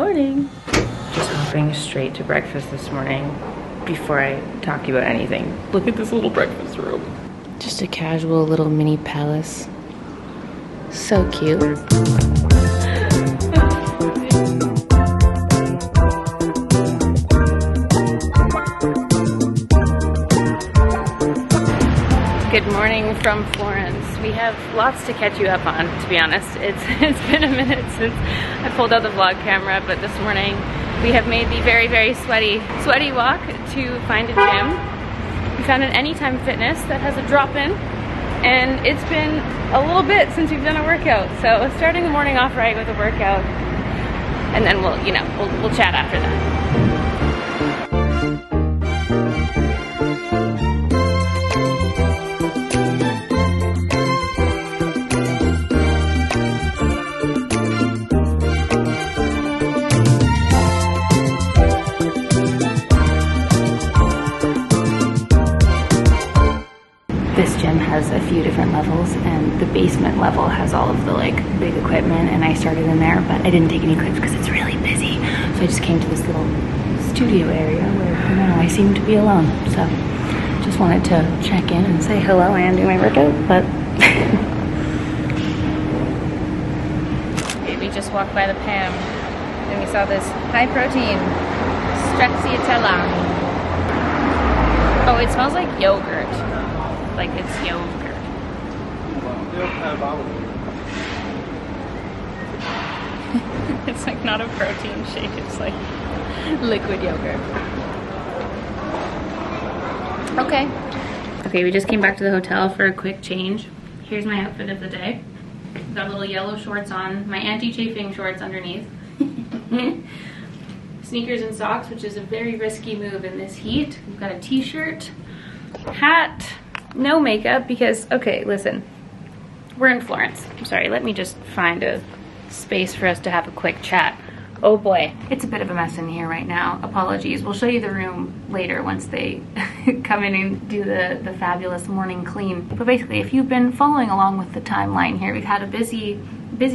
Morning. Just hopping straight to breakfast this morning before I talk to you about anything. Look at this little breakfast room. Just a casual little mini palace. So cute. Good morning from Florence. We have lots to catch you up on, to be honest. It's been a minute since I pulled out the vlog camera, but this morning we have made the very, very sweaty walk to find a gym. We found an Anytime Fitness that has a drop-in, and it's been a little bit since we've done a workout. So starting the morning off right with a workout, and then we'll chat after that. This gym has a few different levels, and the basement level has all of the big equipment, and I started in there, but I didn't take any clips because it's really busy. So I just came to this little studio area where I seem to be alone. So just wanted to check in and say hello and do my workout, but okay, we just walked by the Pam and we saw this high protein stracciatella. Oh, it smells like yogurt. Like it's yogurt. It's like not a protein shake, it's like liquid yogurt. Okay, we just came back to the hotel for a quick change. Here's my outfit of the day. Got little yellow shorts on, my anti-chafing shorts underneath. Sneakers and socks, which is a very risky move in this heat. We've got a t-shirt, hat, no makeup because, okay, listen, we're in Florence. I'm sorry, let me just find a space for us to have a quick chat. Oh boy, it's a bit of a mess in here right now. Apologies. We'll show you the room later once they come in and do the fabulous morning clean. But basically, if you've been following along with the timeline here, we've had a busy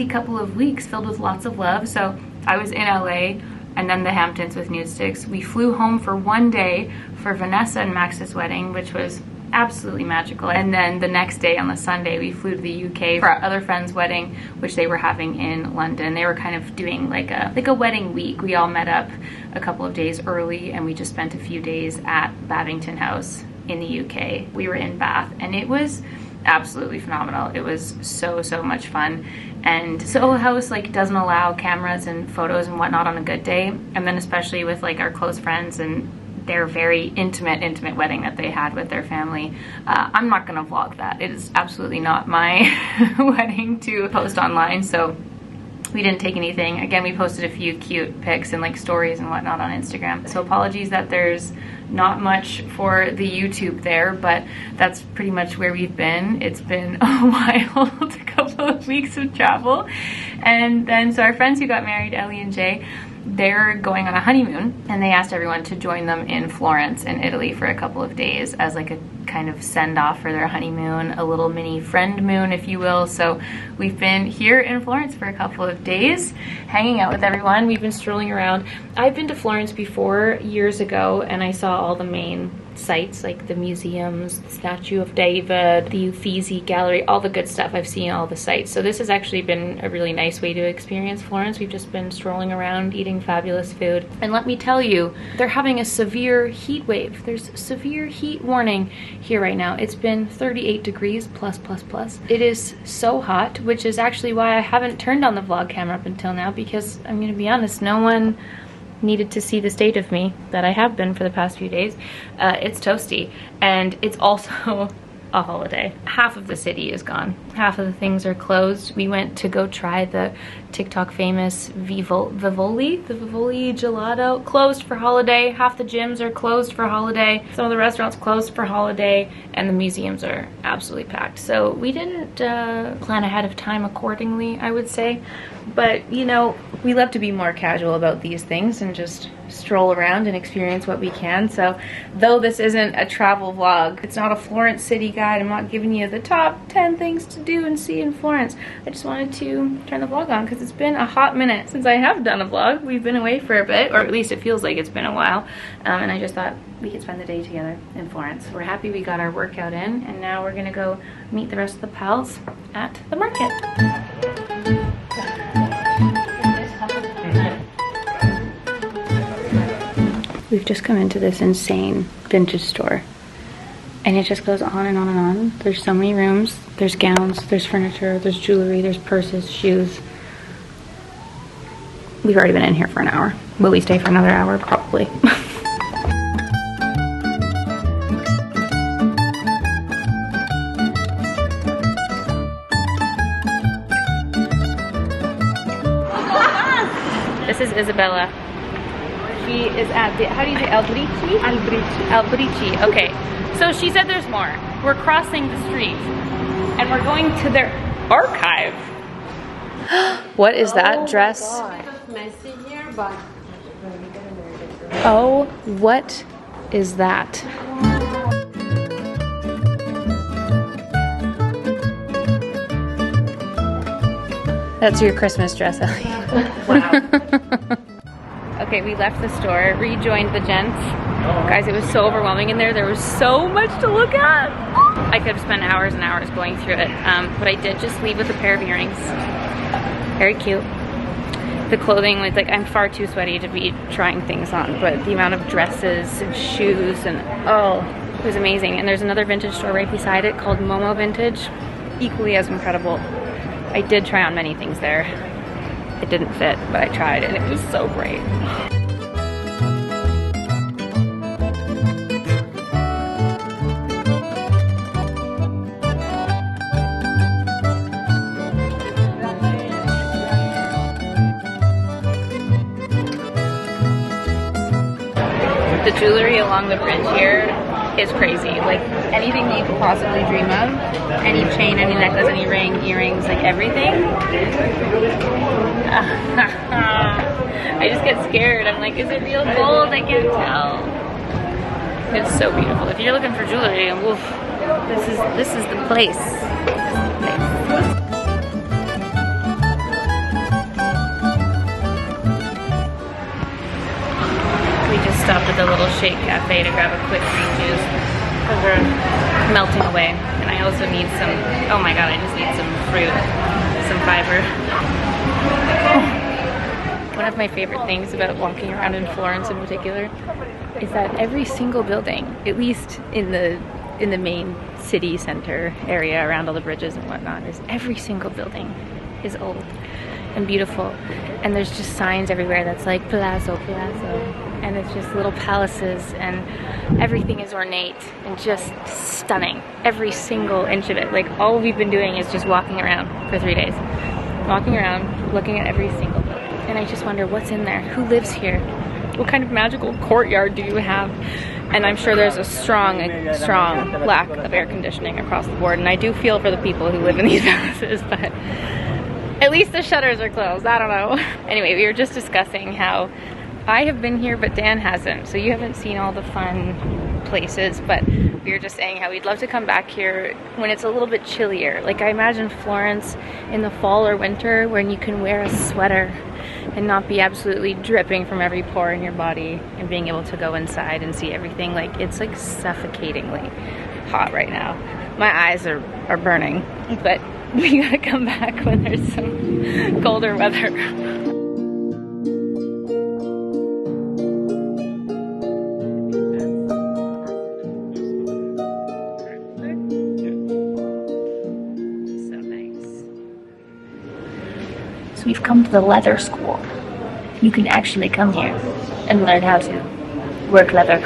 couple of weeks filled with lots of love. So I was in LA and then the Hamptons with Nude Sticks. We flew home for one day for Vanessa and Max's wedding, which was absolutely magical. And then the next day, on the Sunday, we flew to the UK for our other friend's wedding, which they were having in London. They were kind of doing like a wedding week. We all met up a couple of days early and we just spent a few days at Babington House in the UK. We were in Bath and it was absolutely phenomenal. It was so much fun. And Soho House doesn't allow cameras and photos and whatnot on a good day, and then especially with our close friends and their very intimate wedding that they had with their family. I'm not gonna vlog that. It is absolutely not my wedding to post online, so we didn't take anything. Again, we posted a few cute pics and stories and whatnot on Instagram. So apologies that there's not much for the YouTube there, but that's pretty much where we've been. It's been a wild couple of weeks of travel. And then, so our friends who got married, Ellie and Jay, they're going on a honeymoon, and they asked everyone to join them in Florence in Italy for a couple of days as a kind of send-off for their honeymoon, a little mini friend moon, if you will. So we've been here in Florence for a couple of days, hanging out with everyone. We've been strolling around. I've been to Florence before years ago, and I saw all the main sites like the museums, the Statue of David, the Uffizi Gallery, all the good stuff. I've seen all the sites. So this has actually been a really nice way to experience Florence. We've just been strolling around, eating fabulous food. And let me tell you, they're having a severe heat wave. There's severe heat warning here right now. It's been 38 degrees plus. It is so hot, which is actually why I haven't turned on the vlog camera up until now, because I'm gonna be honest, no one needed to see the state of me that I have been for the past few days. It's toasty, and it's also a holiday. Half of the city is gone. Half of the things are closed. We went to go try the TikTok famous Vivoli gelato. Closed for holiday. Half the gyms are closed for holiday. Some of the restaurants closed for holiday, and the museums are absolutely packed. So we didn't plan ahead of time accordingly, I would say. But we love to be more casual about these things and just stroll around and experience what we can. So though this isn't a travel vlog, it's not a Florence city guide, I'm not giving you the top 10 things to do and see in Florence. I just wanted to turn the vlog on because it's been a hot minute since I have done a vlog. We've been away for a bit, or at least it feels like it's been a while, and I just thought we could spend the day together in Florence. We're happy we got our workout in, and now we're gonna go meet the rest of the pals at the market. We've just come into this insane vintage store, and it just goes on and on and on. There's so many rooms, there's gowns, there's furniture, there's jewelry, there's purses, shoes. We've already been in here for an hour. Will we stay for another hour? Probably. This is Isabella. She is at the, how do you say, Albrici? Albrici. Albrici, okay. So she said there's more. We're crossing the street and we're going to their archive. What is that dress? It's messy here, but... Oh, what is that? That's your Christmas dress, Ellie. Wow. Okay, we left the store, rejoined the gents. Guys, it was so overwhelming in there. There was so much to look at. I could have spent hours and hours going through it, but I did just leave with a pair of earrings. Very cute. The clothing was like, I'm far too sweaty to be trying things on, but the amount of dresses and shoes and oh, it was amazing. And there's another vintage store right beside it called Momo Vintage, equally as incredible. I did try on many things there. It didn't fit, but I tried and it was so great. The jewelry along the bridge here is crazy. Like anything that you could possibly dream of. Any chain, any necklace, any ring, earrings, like everything. I just get scared. I'm like, is it real gold? I can't tell. It's so beautiful. If you're looking for jewelry, oof, this is the place. We just stopped at the little shake cafe to grab a quick green juice because we're melting away. And I also need some, oh my god, I just need some fruit, some fiber. One of my favorite things about walking around in Florence in particular is that every single building, at least in the main city center area around all the bridges and whatnot, is every single building is old and beautiful. And there's just signs everywhere that's like Palazzo, Palazzo. And it's just little palaces and everything is ornate and just stunning. Every single inch of it. Like all we've been doing is just walking around for 3 days. Walking around, looking at every single building. And I just wonder what's in there? Who lives here? What kind of magical courtyard do you have? And I'm sure there's a strong lack of air conditioning across the board. And I do feel for the people who live in these palaces, but at least the shutters are closed. I don't know. Anyway, we were just discussing how I have been here, but Dan hasn't. So you haven't seen all the fun places, but we were just saying how we'd love to come back here when it's a little bit chillier. Like I imagine Florence in the fall or winter when you can wear a sweater and not be absolutely dripping from every pore in your body and being able to go inside and see everything. Like it's like suffocatingly hot right now. My eyes are burning, but we gotta come back when there's some colder weather. We've come to the leather school. You can actually come here and learn how to work leather.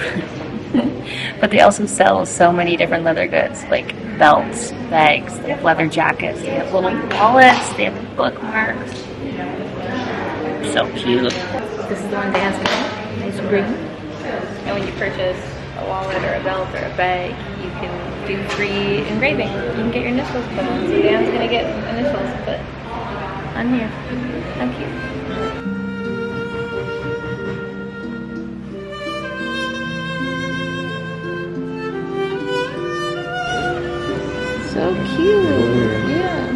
But they also sell so many different leather goods, like belts, bags, they have leather jackets, they have little wallets, they have bookmarks. So cute. This is the one Dan's got. Nice green. And when you purchase a wallet or a belt or a bag, you can do free engraving. You can get your initials put on. So Dan's gonna get initials put on here. How cute. cute. Yeah.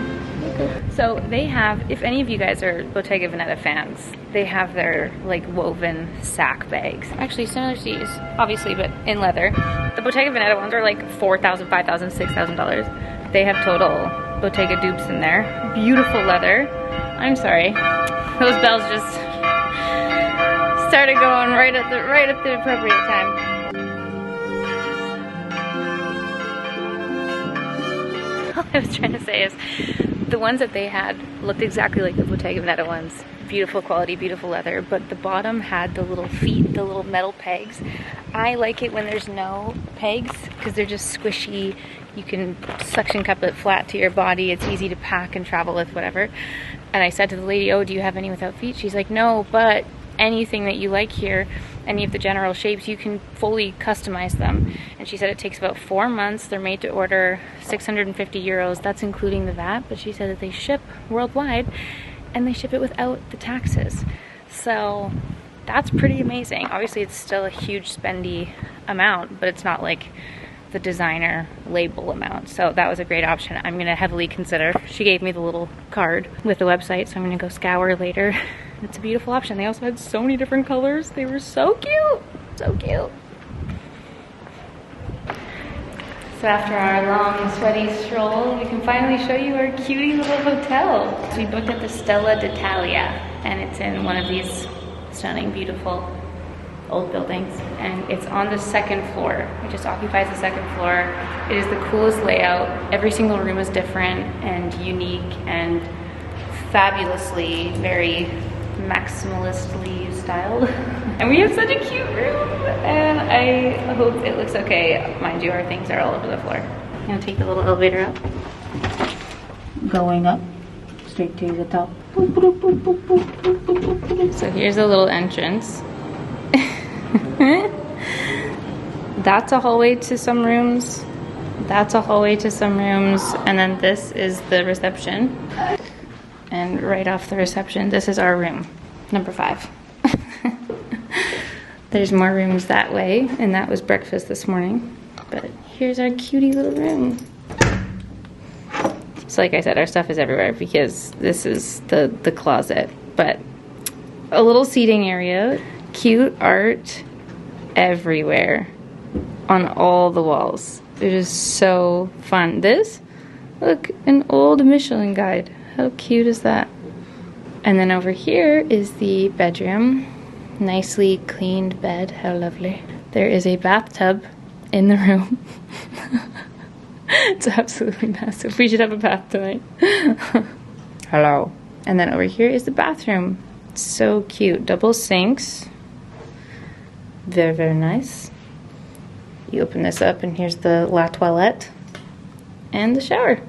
Okay. So they have, if any of you guys are Bottega Veneta fans, they have their like woven sack bags. Actually similar to these, obviously, but in leather. The Bottega Veneta ones are like $4,000, $5,000, $6,000. They have total Bottega dupes in there. Beautiful leather. I'm sorry. Those bells just started going right at the appropriate time. All I was trying to say is the ones that they had looked exactly like the Bottega Veneta ones. Beautiful quality, beautiful leather, but the bottom had the little feet, the little metal pegs. I like it when there's no pegs because they're just squishy. You can suction cup it flat to your body. It's easy to pack and travel with, whatever. And I said to the lady, oh, do you have any without feet? She's like, no, but anything that you like here, any of the general shapes, you can fully customize them. And she said it takes about 4 months. They're made to order, 650 euros. That's including the VAT, but she said that they ship worldwide and they ship it without the taxes. So that's pretty amazing. Obviously, it's still a huge spendy amount, but it's not like the designer label amount. So that was a great option. I'm gonna heavily consider. She gave me the little card with the website, so I'm gonna go scour later. It's a beautiful option. They also had so many different colors. They were so cute, so cute. So after our long sweaty stroll, we can finally show you our cutie little hotel. So we booked at the Stella d'Italia, and it's in one of these stunning, beautiful old buildings, and it's on the 2nd floor. It just occupies the 2nd floor. It is the coolest layout. Every single room is different and unique and fabulously, very maximalistly styled. And we have such a cute room, and I hope it looks okay. Mind you, our things are all over the floor. I'm gonna take the little elevator up. Going up, straight to the top. So here's a little entrance. That's a hallway to some rooms. That's a hallway to some rooms. And then this is the reception. And right off the reception, this is our room, number 5. There's more rooms that way, and that was breakfast this morning. But here's our cutie little room. So like I said, our stuff is everywhere because this is the closet. But a little seating area, cute art everywhere on all the walls. It is so fun. This, look, an old Michelin guide. How cute is that? And then over here is the bedroom. Nicely cleaned bed. How lovely. There is a bathtub in the room. It's absolutely massive. We should have a bath tonight. Hello. And then over here is the bathroom. So cute. Double sinks. Very, very nice. You open this up and here's the la toilette and the shower.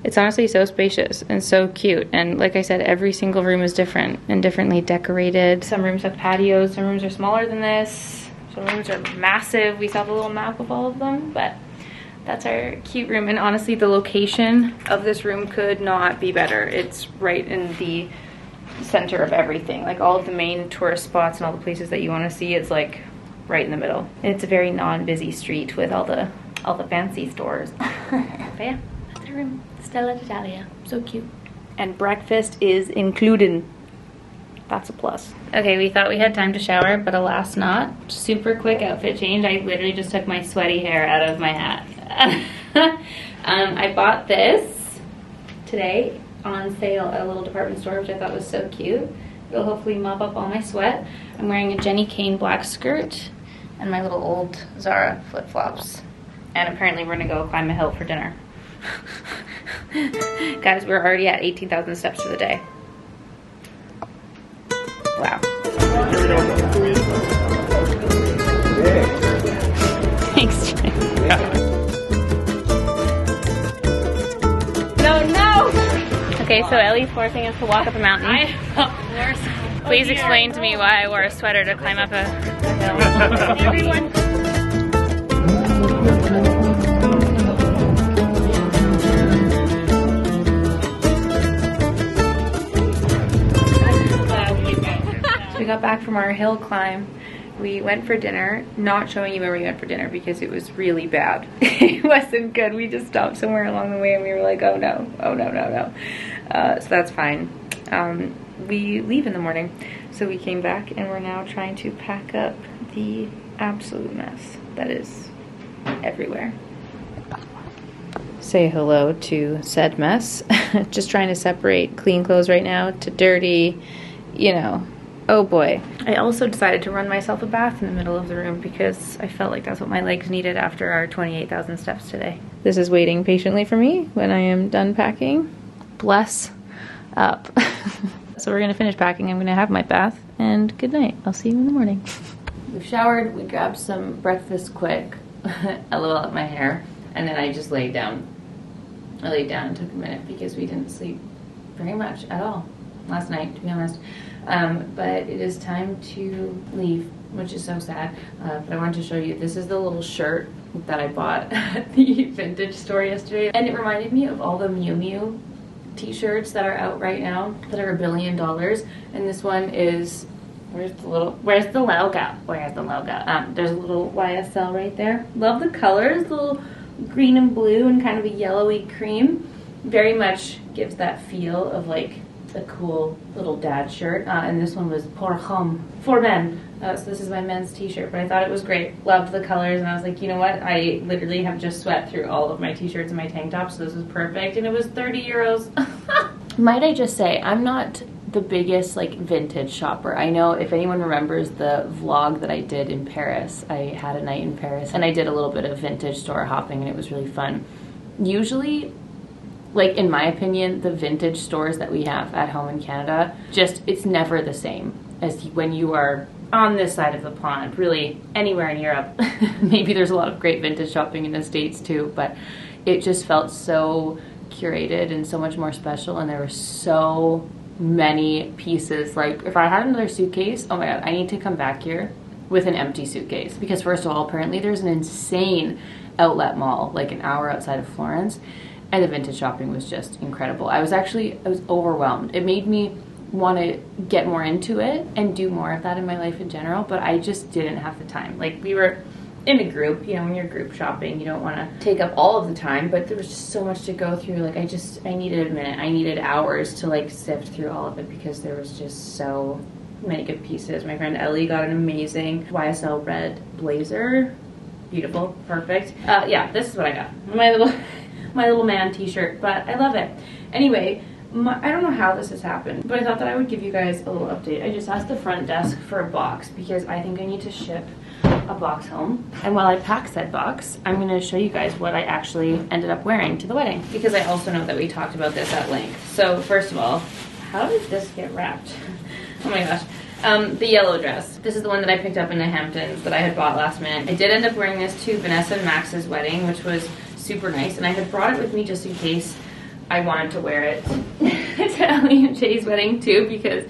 It's honestly so spacious and so cute. And like I said, every single room is different and differently decorated. Some rooms have patios, some rooms are smaller than this. Some rooms are massive. We saw the little map of all of them, but that's our cute room. And honestly, the location of this room could not be better. It's right in the center of everything. Like all of the main tourist spots and all the places that you want to see, it's like right in the middle. It's a very non-busy street with all the fancy stores. But yeah, that's our room. Stella d'Italia. So cute. And breakfast is included. That's a plus. Okay, we thought we had time to shower, but alas not. Super quick outfit change. I literally just took my sweaty hair out of my hat. I bought this today on sale at a little department store, which I thought was so cute. It'll hopefully mop up all my sweat. I'm wearing a Jenny Kane black skirt and my little old Zara flip-flops. And apparently we're gonna go climb a hill for dinner. Guys, we're already at 18,000 steps for the day. Wow. Thanks, Jay. No! Okay, so Ellie's forcing us to walk up a mountain. Please explain to me why I wore a sweater to climb up a hill. Everyone. We got back from our hill climb. we went for dinner, not showing you where we went for dinner because it was really bad. It wasn't good. We just stopped somewhere along the way and we were like, oh no, oh no, no, no. So that's fine. We leave in the morning. So we came back and we're now trying to pack up the absolute mess that is everywhere. Say hello to said mess. Just trying to separate clean clothes right now to dirty, you know. Oh boy. I also decided to run myself a bath in the middle of the room because I felt like that's what my legs needed after our 28,000 steps today. This is waiting patiently for me when I am done packing. Bless up. So we're gonna finish packing. I'm gonna have my bath and good night. I'll see you in the morning. We showered, we grabbed some breakfast quick. I leveled up my hair and then I just laid down. I laid down and took a minute because we didn't sleep very much at all last night, to be honest. But it is time to leave, which is so sad. But I wanted to show you, this is the little shirt that I bought at the vintage store yesterday. And it reminded me of all the Miu Miu t-shirts that are out right now that are $1 billion. And this one is, where's the logo? Where's the logo? There's a little YSL right there. Love the colors, little green and blue and kind of a yellowy cream. Very much gives that feel of like a cool little dad shirt. And this one was pour homme, for men. So this is my men's t-shirt, but I thought it was great. Loved the colors, and I was like, you know what? I literally have just sweat through all of my t-shirts and my tank tops, so this is perfect. And it was 30 euros. Might I just say, I'm not the biggest like vintage shopper. I know if anyone remembers the vlog that I did in Paris, I had a night in Paris and I did a little bit of vintage store hopping and it was really fun. Usually, like in my opinion, the vintage stores that we have at home in Canada, just it's never the same as when you are on this side of the pond, really anywhere in Europe. Maybe there's a lot of great vintage shopping in the States too, but it just felt so curated and so much more special, and there were so many pieces. Like if I had another suitcase, oh my god, I need to come back here with an empty suitcase, because first of all, apparently there's an insane outlet mall like an hour outside of Florence, and the vintage shopping was just incredible. I was overwhelmed. It made me want to get more into it and do more of that in my life in general, but I just didn't have the time. Like we were in a group, you know, when you're group shopping, you don't want to take up all of the time, but there was just so much to go through. Like I needed a minute. I needed hours to like sift through all of it because there was just so many good pieces. My friend Ellie got an amazing YSL red blazer. Beautiful, perfect. Yeah, this is what I got. My little man t-shirt, but I love it. Anyway, I don't know how this has happened, but I thought that I would give you guys a little update. I just asked the front desk for a box because I think I need to ship a box home. And while I pack said box, I'm going to show you guys what I actually ended up wearing to the wedding, because I also know that we talked about this at length. So first of all, how did this get wrapped? Oh my gosh. The yellow dress. This is the one that I picked up in the Hamptons that I had bought last minute. I did end up wearing this to Vanessa and Max's wedding, which was super nice, and I had brought it with me just in case I wanted to wear it to Ellie and Jay's wedding too, because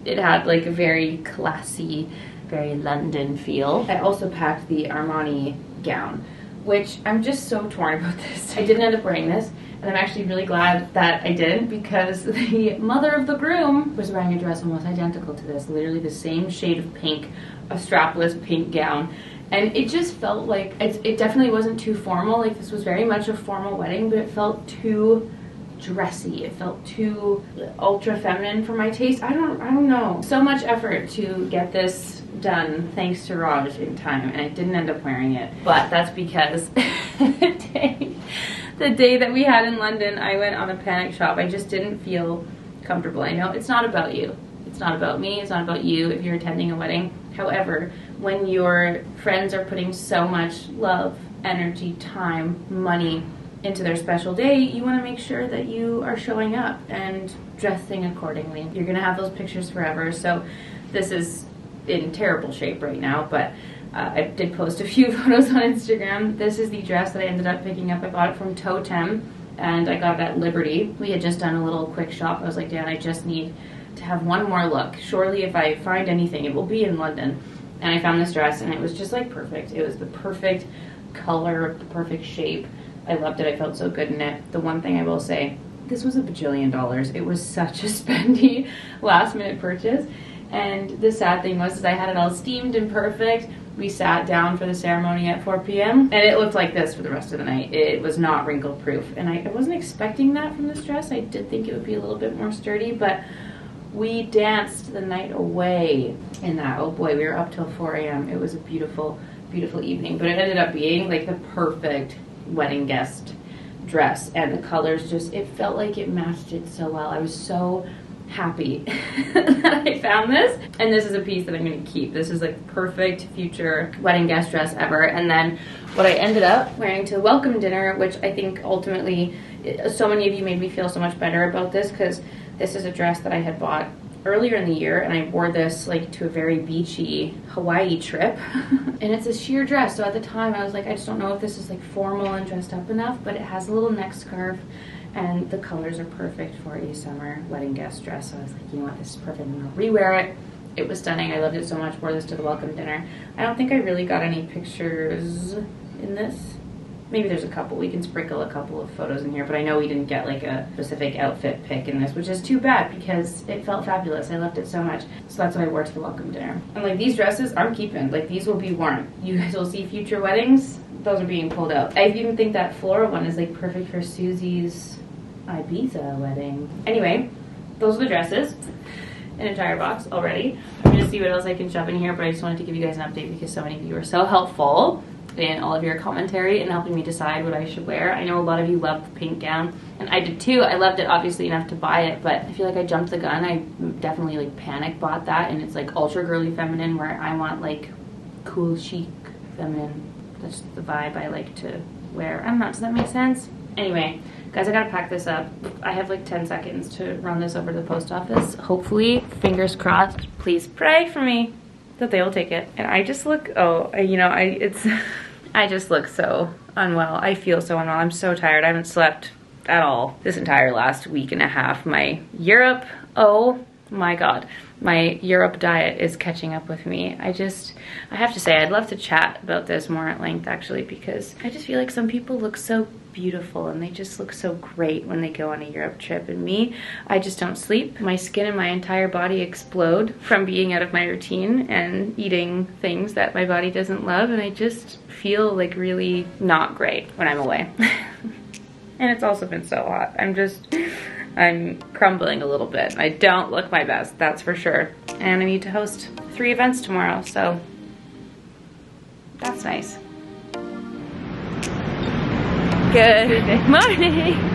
it had like a very classy, very London feel. I also packed the Armani gown, which I'm just so torn about this. I didn't end up wearing this, and I'm actually really glad that I didn't, because the mother of the groom was wearing a dress almost identical to this, literally the same shade of pink, a strapless pink gown. And it just felt like, it definitely wasn't too formal. Like this was very much a formal wedding, but it felt too dressy. It felt too ultra feminine for my taste. I don't know. So much effort to get this done thanks to Raj in time, and I didn't end up wearing it. But that's because the day that we had in London, I went on a panic shop. I just didn't feel comfortable. I know it's not about you. It's not about me. It's not about you if you're attending a wedding. However, when your friends are putting so much love, energy, time, money into their special day, you want to make sure that you are showing up and dressing accordingly. You're gonna have those pictures forever, so this is in terrible shape right now, but I did post a few photos on Instagram. This is the dress that I ended up picking up. I bought it from Totem, and I got it at Liberty. We had just done a little quick shop. I was like, Dan, I just need to have one more look. Surely if I find anything, it will be in London. And I found this dress, and it was just like perfect. It was the perfect color, the perfect shape. I loved it. I felt so good in it. The one thing I will say, this was $1 bajillion. It was such a spendy last minute purchase. And the sad thing was is I had it all steamed and perfect. We sat down for the ceremony at 4 p.m. and it looked like this for the rest of the night. It was not wrinkle proof. And I wasn't expecting that from this dress. I did think it would be a little bit more sturdy, but we danced the night away in that. Oh boy, we were up till 4 a.m. It was a beautiful, beautiful evening, but it ended up being like the perfect wedding guest dress, and the colors just, it felt like it matched it so well. I was so happy that I found this, and this is a piece that I'm going to keep. This is like perfect future wedding guest dress ever. And then what I ended up wearing to the welcome dinner, which I think ultimately so many of you made me feel so much better about this, because this is a dress that I had bought earlier in the year, and I wore this like to a very beachy Hawaii trip. And it's a sheer dress, so at the time I was like, I just don't know if this is like formal and dressed up enough, but it has a little neck scarf and the colors are perfect for a summer wedding guest dress. So I was like, you know what, this is perfect, I'm gonna rewear it. It was stunning. I loved it so much. Wore this to the welcome dinner. I don't think I really got any pictures in this. Maybe there's a couple. We can sprinkle a couple of photos in here, but I know we didn't get like a specific outfit pic in this, which is too bad because it felt fabulous. I loved it so much. So that's what I wore to the welcome dinner. And like these dresses, I'm keeping. Like these will be worn. You guys will see future weddings. Those are being pulled out. I even think that floral one is like perfect for Susie's Ibiza wedding. Anyway, those are the dresses. An entire box already. I'm gonna see what else I can shove in here, but I just wanted to give you guys an update because so many of you are so helpful in all of your commentary and helping me decide what I should wear. I know a lot of you loved the pink gown, and I did too. I loved it obviously enough to buy it, but I feel like I jumped the gun. I definitely like panic bought that, and it's like ultra girly feminine where I want like cool chic feminine. That's the vibe I like to wear. I don't know, does that make sense? Anyway, guys, I gotta pack this up. I have like 10 seconds to run this over to the post office. Hopefully, fingers crossed, please pray for me that they will take it. And I just look, I just look so unwell. I feel so unwell. I'm so tired. I haven't slept at all this entire last week and a half. My Europe, oh my God, my Europe diet is catching up with me. I have to say, I'd love to chat about this more at length actually, because I just feel like some people look so beautiful and they just look so great when they go on a Europe trip, and me, I just don't sleep. My skin and my entire body explode from being out of my routine and eating things that my body doesn't love, and I just feel like really not great when I'm away. And it's also been so hot. I'm crumbling a little bit. I don't look my best, that's for sure. And I need to host 3 events tomorrow, so that's nice. Good morning.